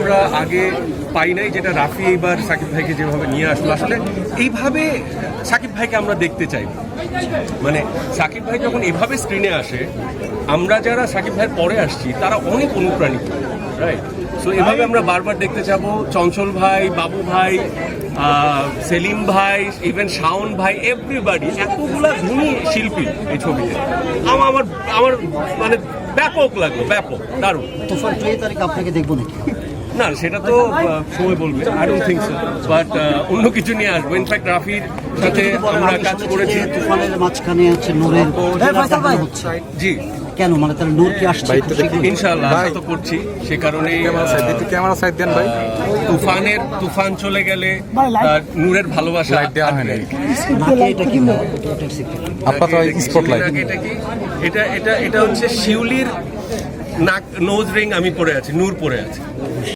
আমরা আগে পাই নাই, যেটা রাফি এইবার সাকিব ভাইকে যেভাবে নিয়ে আসলো। আসলে এইভাবে সাকিব ভাইকে আমরা দেখতে চাই, মানে সাকিব ভাই যখন এভাবে স্ক্রিনে আসে, আমরা যারা সাকিব ভাইয়ের পরে আসছি তারা অনেক অনুপ্রাণিত, রাইট? সো এভাবে আমরা বারবার দেখতে যাবো। চঞ্চল ভাই, বাবু ভাই, সেলিম ভাই, ইভেন শাওন ভাই, এভরিবাডি, এতগুলা গুণী শিল্পী এই ছবিতে। আমার আমার মানে ব্যাপক লাগলো, ব্যাপক দারুণ। তুফান 2 তারিখ আপনাকে দেখবো নাকি? না, সেটা তো সময় বলবে, I don't think so, but অন্য কিছু নিয়ে আসবো। ইনফ্যাক্ট রাফির সাথে আমরা কাজ করেছি। তুফানের মাঝখানে হচ্ছে নূরের হচ্ছে, জি, কেন মানে তাহলে নূর কি আসছে? ইনশাআল্লাহ আশা তো করছি। সে কারণে ক্যামেরা সাইড দেন ভাই। তুফান চলে গেলে নূরের ভালোবাসা নাকি এটা কি এটার সিক্রেট? আপাতত স্পটলাইট। এটা হচ্ছে শিউলির নাক নোজ রিং আমি পরে আছি, নূর পরে আছে।